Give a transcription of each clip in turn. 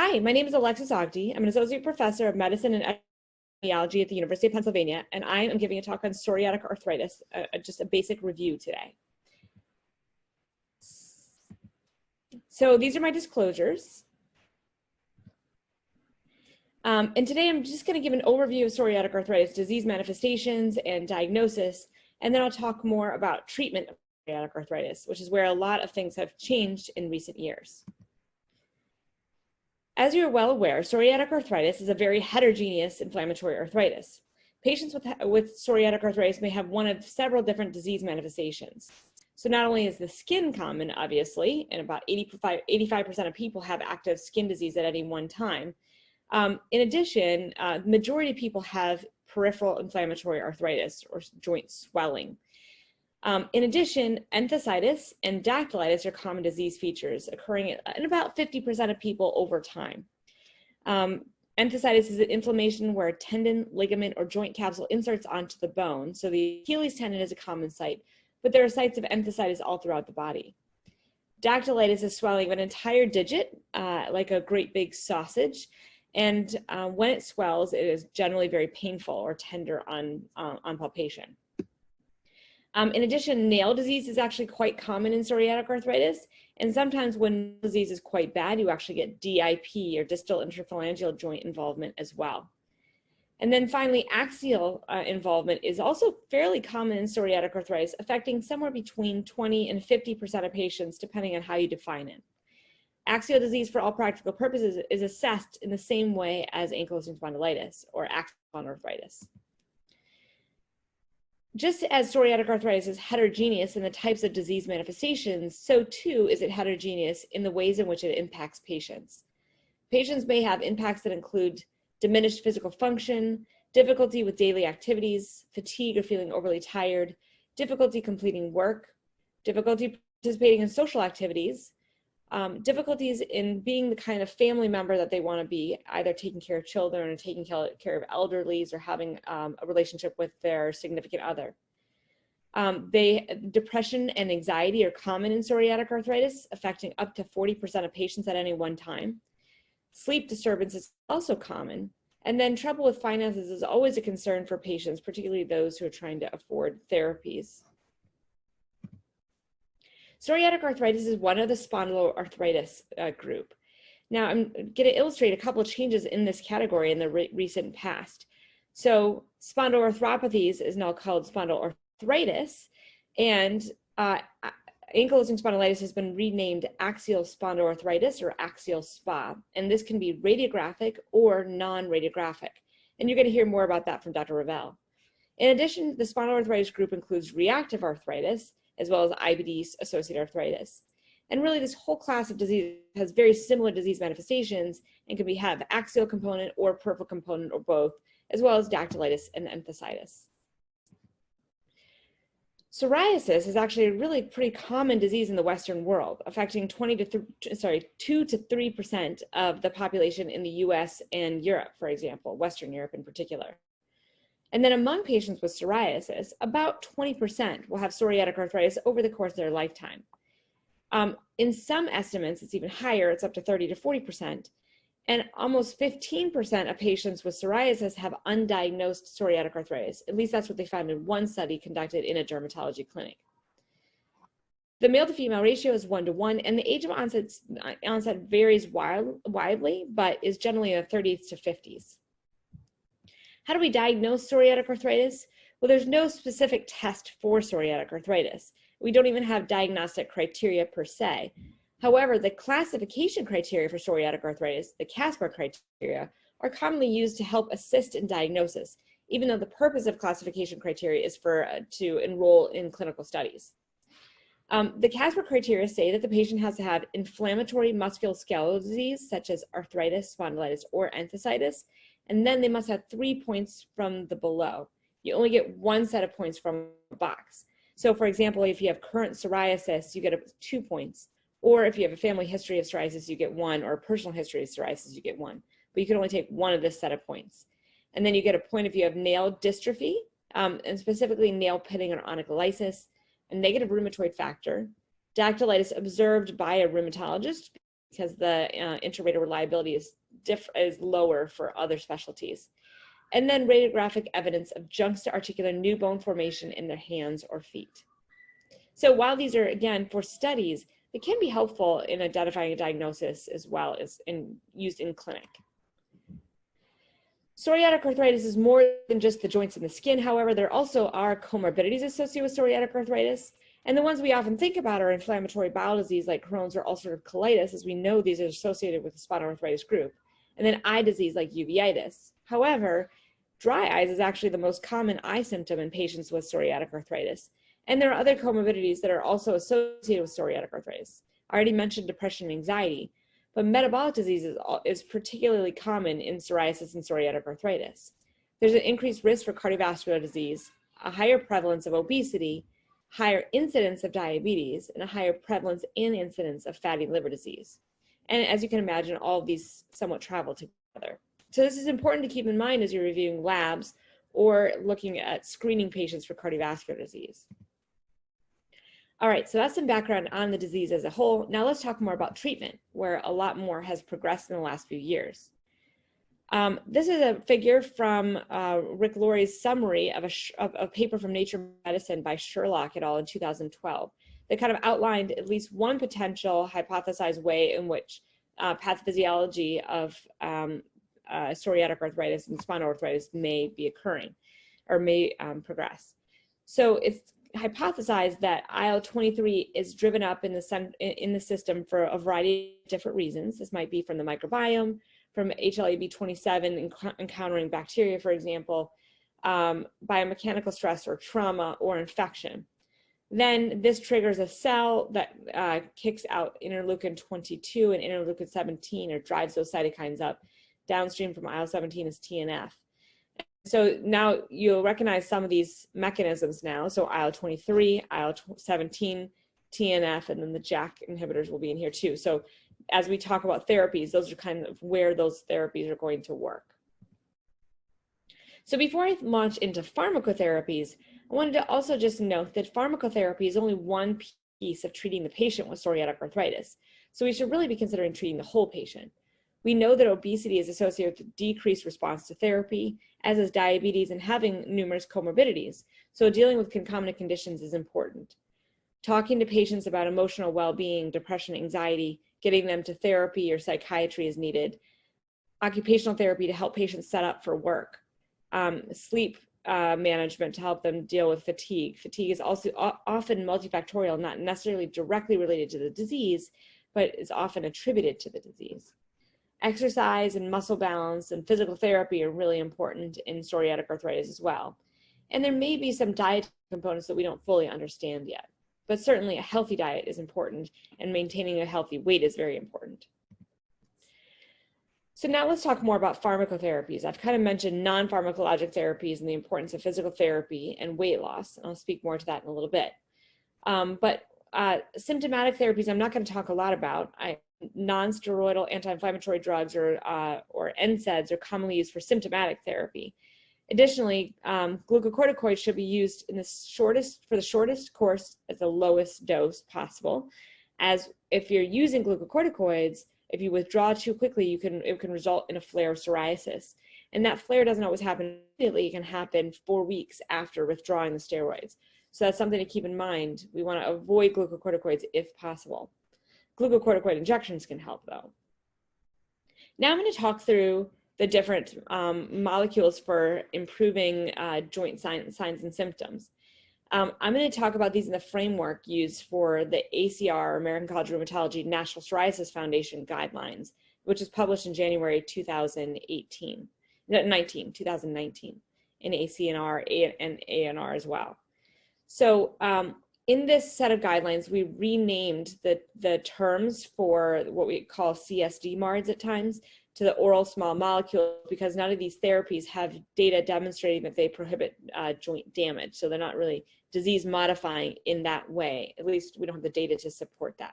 Hi, my name is Alexis Ogdie. I'm an associate professor of medicine and epidemiology at the University of Pennsylvania, and I am giving a talk on psoriatic arthritis, just a basic review today. So these are my disclosures. And today I'm just going to give an overview of psoriatic arthritis disease manifestations and diagnosis, and then I'll talk more about treatment of psoriatic arthritis, which is where a lot of things have changed in recent years. As you're well aware, psoriatic arthritis is a very heterogeneous inflammatory arthritis. Patients with psoriatic arthritis may have one of several different disease manifestations. So not only is the skin common, obviously, and about 85% of people have active skin disease at any one time. In addition, the majority of people have peripheral inflammatory arthritis or joint swelling. In addition, enthesitis and dactylitis are common disease features occurring in about 50% of people over time. Enthesitis is an inflammation where a tendon, ligament, or joint capsule inserts onto the bone. So the Achilles tendon is a common site, but there are sites of enthesitis all throughout the body. Dactylitis is swelling of an entire digit, like a great big sausage. And when it swells, it is generally very painful or tender on palpation. In addition, nail disease is actually quite common in psoriatic arthritis, and sometimes when disease is quite bad, you actually get DIP or distal interphalangeal joint involvement as well. And then finally, axial involvement is also fairly common in psoriatic arthritis, affecting somewhere between 20 and 50% of patients, depending on how you define it. Axial disease, for all practical purposes, is assessed in the same way as ankylosing spondylitis or axial spondyloarthritis. Just as psoriatic arthritis is heterogeneous in the types of disease manifestations, so too is it heterogeneous in the ways in which it impacts patients. Patients may have impacts that include diminished physical function, difficulty with daily activities, fatigue or feeling overly tired, difficulty completing work, difficulty participating in social activities, difficulties in being the kind of family member that they want to be, either taking care of children or taking care of elderlies or having a relationship with their significant other. Depression and anxiety are common in psoriatic arthritis, affecting up to 40% of patients at any one time. Sleep disturbance is also common. And then trouble with finances is always a concern for patients, particularly those who are trying to afford therapies. Psoriatic arthritis is one of the spondyloarthritis group. Now, I'm going to illustrate a couple of changes in this category in the recent past. So spondyloarthropathies is now called spondyloarthritis, and ankylosing spondylitis has been renamed axial spondyloarthritis or axial SPA, and this can be radiographic or non-radiographic. And you're going to hear more about that from Dr. Ravel. In addition, the spondyloarthritis group includes reactive arthritis, as well as IBD-associated arthritis. And really, this whole class of disease has very similar disease manifestations and can have axial component or peripheral component or both, as well as dactylitis and enthesitis. Psoriasis is actually a really pretty common disease in the Western world, affecting 2 to 3% of the population in the US and Europe, for example, Western Europe in particular. And then among patients with psoriasis, about 20% will have psoriatic arthritis over the course of their lifetime. In some estimates, it's even higher, it's up to 30 to 40%. And almost 15% of patients with psoriasis have undiagnosed psoriatic arthritis. At least that's what they found in one study conducted in a dermatology clinic. The male to female ratio is 1:1, and the age of onset varies widely, but is generally in the 30s to 50s. How do we diagnose psoriatic arthritis? Well, there's no specific test for psoriatic arthritis. We don't even have diagnostic criteria per se. However, the classification criteria for psoriatic arthritis, the CASPAR criteria, are commonly used to help assist in diagnosis, even though the purpose of classification criteria is to enroll in clinical studies. The CASPAR criteria say that the patient has to have inflammatory musculoskeletal disease, such as arthritis, spondylitis, or enthesitis, and then they must have 3 points from the below. You only get one set of points from a box. So for example, if you have current psoriasis, you get 2 points. Or if you have a family history of psoriasis, you get 1, or a personal history of psoriasis, you get 1. But you can only take one of this set of points. And then you get a point if you have nail dystrophy, and specifically nail pitting or onycholysis, a negative rheumatoid factor, dactylitis observed by a rheumatologist, because the inter-rater reliability is lower for other specialties. And then radiographic evidence of juxta-articular new bone formation in their hands or feet. So while these are, again, for studies, they can be helpful in identifying a diagnosis as well as used in clinic. Psoriatic arthritis is more than just the joints and the skin. However, there also are comorbidities associated with psoriatic arthritis. And the ones we often think about are inflammatory bowel disease like Crohn's or ulcerative colitis, as we know these are associated with the spondyloarthritis group. And then eye disease like uveitis. However, dry eyes is actually the most common eye symptom in patients with psoriatic arthritis. And there are other comorbidities that are also associated with psoriatic arthritis. I already mentioned depression and anxiety, but metabolic disease is particularly common in psoriasis and psoriatic arthritis. There's an increased risk for cardiovascular disease, a higher prevalence of obesity, higher incidence of diabetes, and a higher prevalence and incidence of fatty liver disease. And as you can imagine, all of these somewhat travel together. So this is important to keep in mind as you're reviewing labs or looking at screening patients for cardiovascular disease. All right, so that's some background on the disease as a whole. Now let's talk more about treatment, where a lot more has progressed in the last few years. This is a figure from Rick Laurie's summary of a paper from Nature Medicine by Sherlock et al. In 2012 that kind of outlined at least one potential hypothesized way in which pathophysiology of psoriatic arthritis and spinal arthritis may be occurring or may progress. So it's hypothesized that IL-23 is driven up in the system for a variety of different reasons. This might be from the microbiome, from HLA-B27 encountering bacteria, for example, biomechanical stress or trauma or infection. Then this triggers a cell that kicks out interleukin-22 and interleukin-17 or drives those cytokines up. Downstream from IL-17 is TNF. So now you'll recognize some of these mechanisms now. So IL-23, IL-17, TNF, and then the JAK inhibitors will be in here too. So as we talk about therapies, those are kind of where those therapies are going to work. So before I launch into pharmacotherapies, I wanted to also just note that pharmacotherapy is only one piece of treating the patient with psoriatic arthritis. So we should really be considering treating the whole patient. We know that obesity is associated with decreased response to therapy, as is diabetes and having numerous comorbidities. So dealing with concomitant conditions is important. Talking to patients about emotional well-being, depression, anxiety, getting them to therapy or psychiatry is needed. Occupational therapy to help patients set up for work. Sleep management to help them deal with fatigue. Fatigue is also often multifactorial, not necessarily directly related to the disease, but is often attributed to the disease. Exercise and muscle balance and physical therapy are really important in psoriatic arthritis as well. And there may be some diet components that we don't fully understand yet, but certainly a healthy diet is important and maintaining a healthy weight is very important. So now let's talk more about pharmacotherapies. I've kind of mentioned non-pharmacologic therapies and the importance of physical therapy and weight loss, and I'll speak more to that in a little bit. Symptomatic therapies, I'm not going to talk a lot about. Non-steroidal anti-inflammatory drugs or NSAIDs are commonly used for symptomatic therapy. Additionally, glucocorticoids should be used in for the shortest course at the lowest dose possible, as if you're using glucocorticoids, if you withdraw too quickly, it can result in a flare of psoriasis. And that flare doesn't always happen immediately. It can happen 4 weeks after withdrawing the steroids. So that's something to keep in mind. We want to avoid glucocorticoids if possible. Glucocorticoid injections can help though. Now I'm going to talk through the different molecules for improving joint signs and symptoms. I'm going to talk about these in the framework used for the ACR, American College of Rheumatology National Psoriasis Foundation guidelines, which was published in January 2019, in ACNR and ANR as well. So in this set of guidelines, we renamed the terms for what we call CSD MARDs at times to the oral small molecule, because none of these therapies have data demonstrating that they prohibit joint damage. So they're not really disease modifying in that way. At least we don't have the data to support that.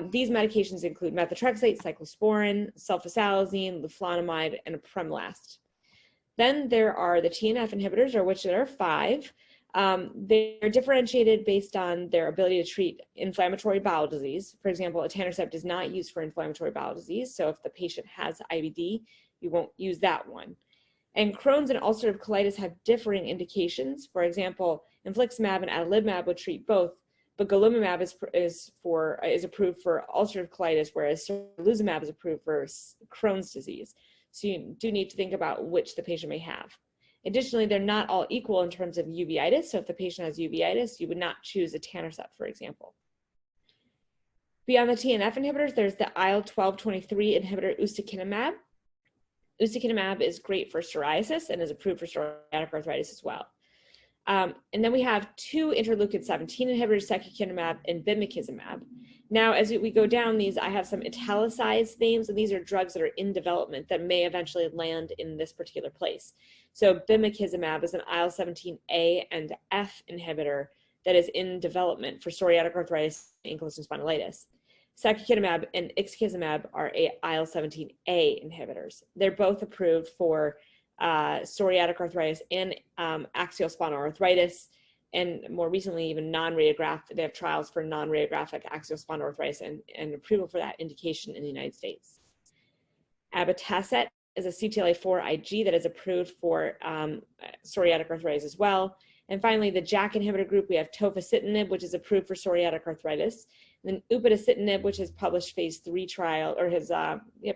These medications include methotrexate, cyclosporin, sulfasalazine, leflunomide, and apremilast. Then there are the TNF inhibitors, of which there are 5. They're differentiated based on their ability to treat inflammatory bowel disease. For example, etanercept is not used for inflammatory bowel disease. So if the patient has IBD, you won't use that one. And Crohn's and ulcerative colitis have differing indications. For example, infliximab and adalimumab would treat both, but golimumab is approved for ulcerative colitis, whereas cerulizumab is approved for Crohn's disease. So you do need to think about which the patient may have. Additionally, they're not all equal in terms of uveitis. So if the patient has uveitis, you would not choose etanercept, for example. Beyond the TNF inhibitors, there's the IL-12/23 inhibitor ustekinumab. Ustekinumab is great for psoriasis and is approved for psoriatic arthritis as well. And then we have two interleukin-17 inhibitors, secukinumab and bimekizumab. Now, as we go down these, I have some italicized names, and these are drugs that are in development that may eventually land in this particular place. So bimekizumab is an IL-17A and F inhibitor that is in development for psoriatic arthritis and ankylosing spondylitis. Secukinumab and ixekizumab are IL-17A inhibitors. They're both approved for psoriatic arthritis and axial spondyloarthritis, and more recently even they have trials for non-radiographic axial spondyloarthritis and approval for that indication in the United States. Abatacept is a CTLA-4 Ig that is approved for psoriatic arthritis as well. And finally, the JAK inhibitor group, we have tofacitinib, which is approved for psoriatic arthritis. And then upadacitinib, which has published phase 3 trial, or has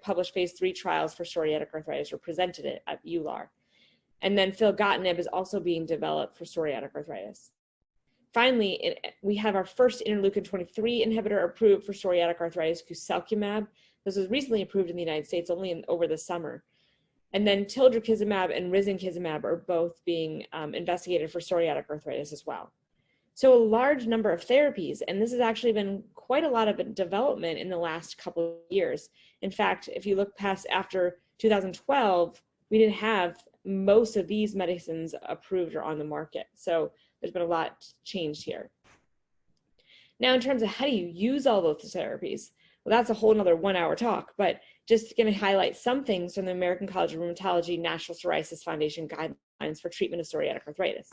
published phase 3 trials for psoriatic arthritis, or presented it at EULAR. And then filgotinib is also being developed for psoriatic arthritis. Finally, we have our first interleukin-23 inhibitor approved for psoriatic arthritis, guselkumab. This was recently approved in the United States only over the summer. And then tildrakizumab and risankizumab are both being investigated for psoriatic arthritis as well. So a large number of therapies, and this has actually been quite a lot of development in the last couple of years. In fact, if you look past after 2012, we didn't have most of these medicines approved or on the market. So there's been a lot changed here. Now, in terms of how do you use all those therapies, well, that's a whole nother 1 hour talk, but just going to highlight some things from the American College of Rheumatology National Psoriasis Foundation guidelines for treatment of psoriatic arthritis.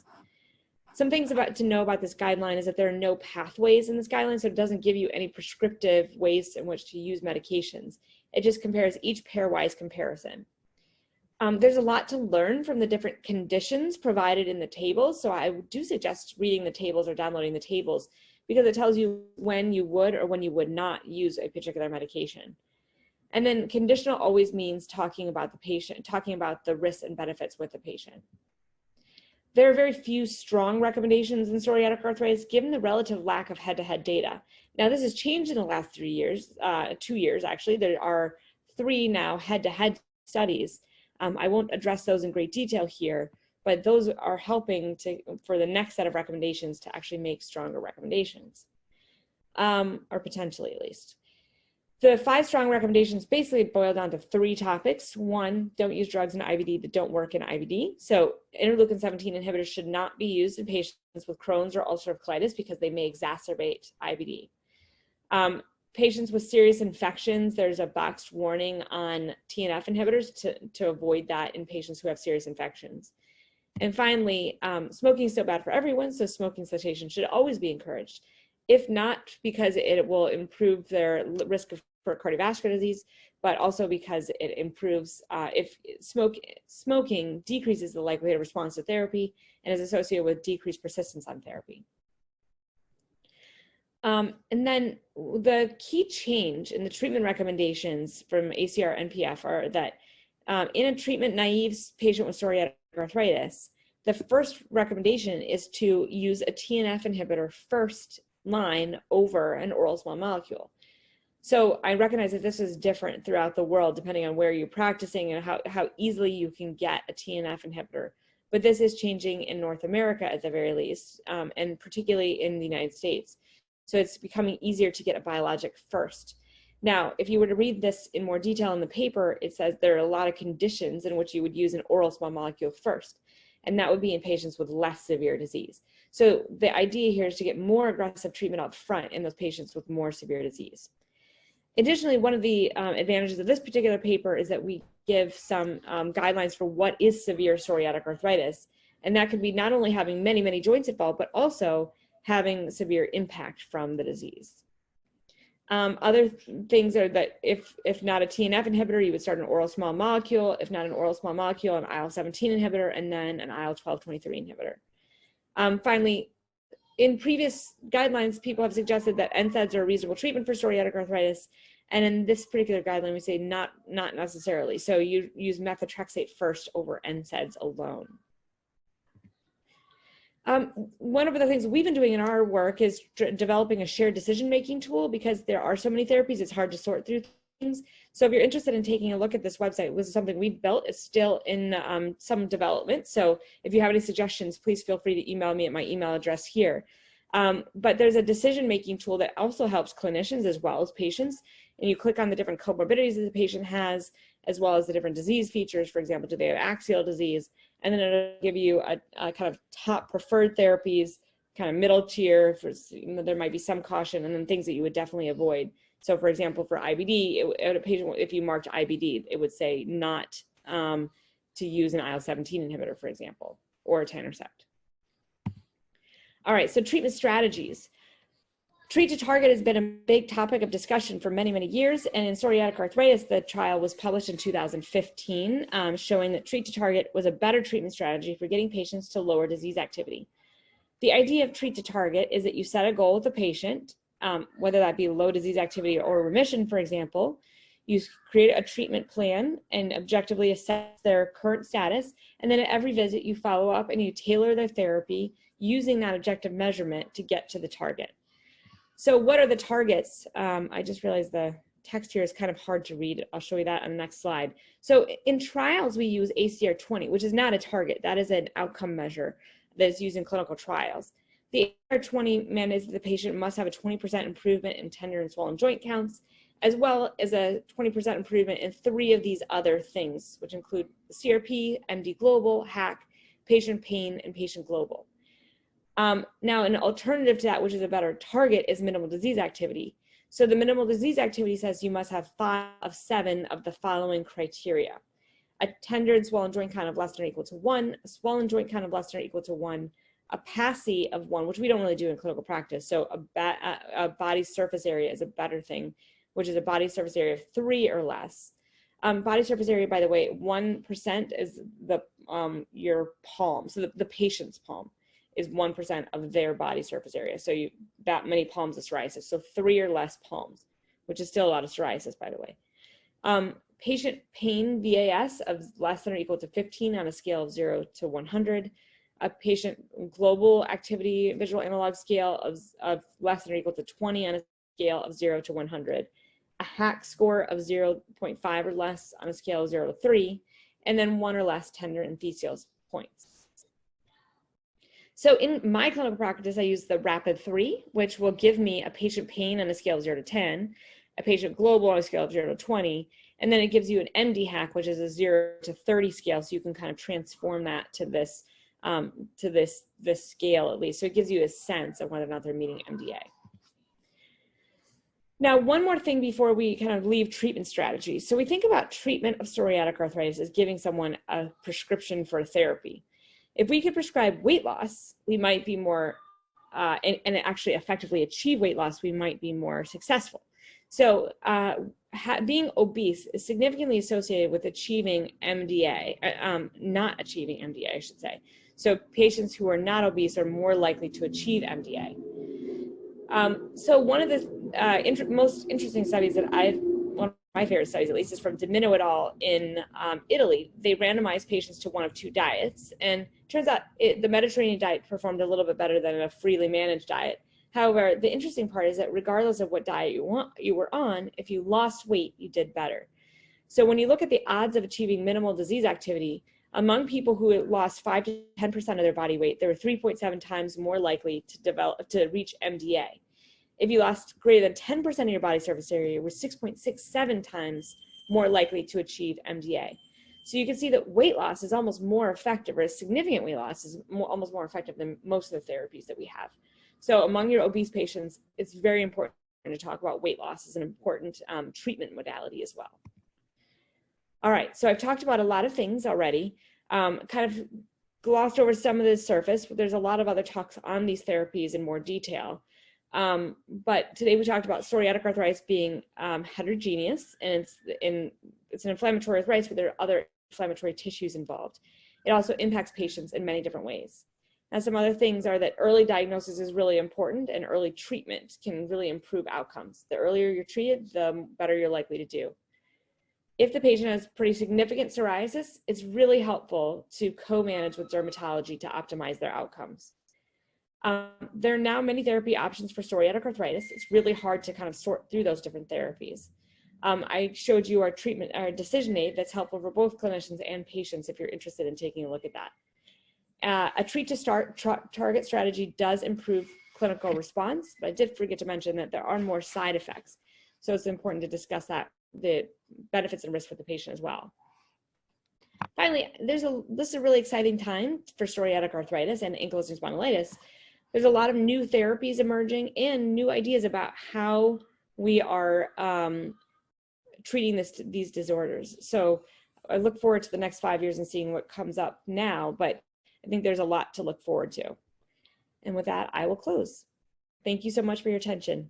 Some things to know about this guideline is that there are no pathways in this guideline, so it doesn't give you any prescriptive ways in which to use medications. It just compares each pairwise comparison. There's a lot to learn from the different conditions provided in the tables, so I do suggest reading the tables or downloading the tables because it tells you when you would or when you would not use a particular medication. And then conditional always means talking about the patient, talking about the risks and benefits with the patient. There are very few strong recommendations in psoriatic arthritis given the relative lack of head-to-head data. Now, this has changed in the last 2 years actually. There are 3 now head-to-head studies. I won't address those in great detail here, but those are helping for the next set of recommendations to actually make stronger recommendations, or potentially at least. The 5 strong recommendations basically boil down to 3 topics. 1, don't use drugs in IBD that don't work in IBD. So interleukin-17 inhibitors should not be used in patients with Crohn's or ulcerative colitis because they may exacerbate IBD. Patients with serious infections, there's a boxed warning on TNF inhibitors to avoid that in patients who have serious infections. And finally, smoking is still bad for everyone, so smoking cessation should always be encouraged. If not because it will improve their risk for cardiovascular disease, but also because it improves, if smoking decreases the likelihood of response to therapy and is associated with decreased persistence on therapy. And then the key change in the treatment recommendations from ACR-NPF are that in a treatment-naive patient with psoriatic arthritis, the first recommendation is to use a TNF inhibitor first line over an oral small molecule. So I recognize that this is different throughout the world depending on where you're practicing and how easily you can get a TNF inhibitor. But this is changing in North America at the very least, and particularly in the United States. So it's becoming easier to get a biologic first. Now, if you were to read this in more detail in the paper, it says there are a lot of conditions in which you would use an oral small molecule first, and that would be in patients with less severe disease. So the idea here is to get more aggressive treatment up front in those patients with more severe disease. Additionally, one of the advantages of this particular paper is that we give some guidelines for what is severe psoriatic arthritis. And that could be not only having many, many joints involved, but also having severe impact from the disease. Other things are that if not a TNF inhibitor, you would start an oral small molecule. If not an oral small molecule, an IL-17 inhibitor, and then an IL-12/23 inhibitor. Finally, in previous guidelines, people have suggested that NSAIDs are a reasonable treatment for psoriatic arthritis. And in this particular guideline, we say not necessarily. So you use methotrexate first over NSAIDs alone. One of the things we've been doing in our work is developing a shared decision-making tool, because there are so many therapies, it's hard to sort through things. So if you're interested in taking a look at this website, this is something we've built. It's still in some development. So if you have any suggestions, please feel free to email me at my email address here. But there's a decision-making tool that also helps clinicians as well as patients. And you click on the different comorbidities that the patient has, as well as the different disease features. For example, do they have axial disease? And then it'll give you a kind of top preferred therapies, kind of middle tier, there might be some caution, and then things that you would definitely avoid. So for example, for IBD, a patient, if you marked IBD, it would say not to use an IL-17 inhibitor, for example, or etanercept. All right, so treatment strategies. Treat to target has been a big topic of discussion for many, many years. And in psoriatic arthritis, the trial was published in 2015, showing that treat to target was a better treatment strategy for getting patients to lower disease activity. The idea of treat to target is that you set a goal with the patient, whether that be low disease activity or remission, for example. You create a treatment plan and objectively assess their current status. And then at every visit, you follow up and you tailor their therapy using that objective measurement to get to the target. So what are the targets? I just realized the text here is kind of hard to read. I'll show you that on the next slide. So in trials, we use ACR20, which is not a target. That is an outcome measure that is used in clinical trials. The ACR20 mandates that the patient must have a 20% improvement in tender and swollen joint counts, as well as a 20% improvement in 3 of these other things, which include CRP, MD Global, HAC, patient pain, and patient global. Now, an alternative to that, which is a better target, is minimal disease activity. So the minimal disease activity says you must have 5 of 7 of the following criteria: a tender and swollen joint count of less than or equal to 1, a swollen joint count of less than or equal to 1, a PASI of 1, which we don't really do in clinical practice. So a body surface area is a better thing, which is a body surface area of 3 or less. Body surface area, by the way, 1% is your palm, so the patient's palm is 1% of their body surface area. So that many palms of psoriasis. So 3 or less palms, which is still a lot of psoriasis, by the way. Patient pain VAS of less than or equal to 15 on a scale of 0 to 100. A patient global activity visual analog scale of less than or equal to 20 on a scale of 0 to 100. A HAC score of 0.5 or less on a scale of 0 to 3. And then 1 or less tender and Theseus points. So in my clinical practice, I use the RAPID-3, which will give me a patient pain on a scale of 0 to 10, a patient global on a scale of 0 to 20, and then it gives you an MD HAC, which is a 0 to 30 scale, so you can kind of transform that to this scale at least. So it gives you a sense of whether or not they're meeting MDA. Now, one more thing before we kind of leave treatment strategies. So we think about treatment of psoriatic arthritis as giving someone a prescription for therapy. If we could prescribe weight loss, we might be more, and actually effectively achieve weight loss, we might be more successful. So being obese is significantly associated with achieving MDA, not achieving MDA, I should say. So patients who are not obese are more likely to achieve MDA. So one of the most interesting studies that one of my favorite studies at least, is from Domino et al. In Italy. They randomized patients to one of 2 diets, and turns out the Mediterranean diet performed a little bit better than a freely managed diet. However, the interesting part is that regardless of what diet you were on, if you lost weight, you did better. So when you look at the odds of achieving minimal disease activity, among people who lost 5 to 10% of their body weight, they were 3.7 times more likely to reach MDA. If you lost greater than 10% of your body surface area, you were 6.67 times more likely to achieve MDA. So you can see that weight loss is almost more effective, or significant weight loss is almost more effective than most of the therapies that we have. So among your obese patients, it's very important to talk about weight loss as an important treatment modality as well. All right, so I've talked about a lot of things already. Kind of glossed over some of the surface. There's a lot of other talks on these therapies in more detail. But today we talked about psoriatic arthritis being heterogeneous, and it's an inflammatory arthritis, but there are other inflammatory tissues involved. It also impacts patients in many different ways. And some other things are that early diagnosis is really important, and early treatment can really improve outcomes. The earlier you're treated, the better you're likely to do. If the patient has pretty significant psoriasis, it's really helpful to co-manage with dermatology to optimize their outcomes. There are now many therapy options for psoriatic arthritis. It's really hard to kind of sort through those different therapies. I showed you our decision aid that's helpful for both clinicians and patients if you're interested in taking a look at that. A treat to start target strategy does improve clinical response, but I did forget to mention that there are more side effects. So it's important to discuss that, the benefits and risks for the patient as well. Finally, this is a really exciting time for psoriatic arthritis and ankylosing spondylitis. There's a lot of new therapies emerging and new ideas about how we are treating these disorders. So I look forward to the next 5 years and seeing what comes up now, but I think there's a lot to look forward to. And with that, I will close. Thank you so much for your attention.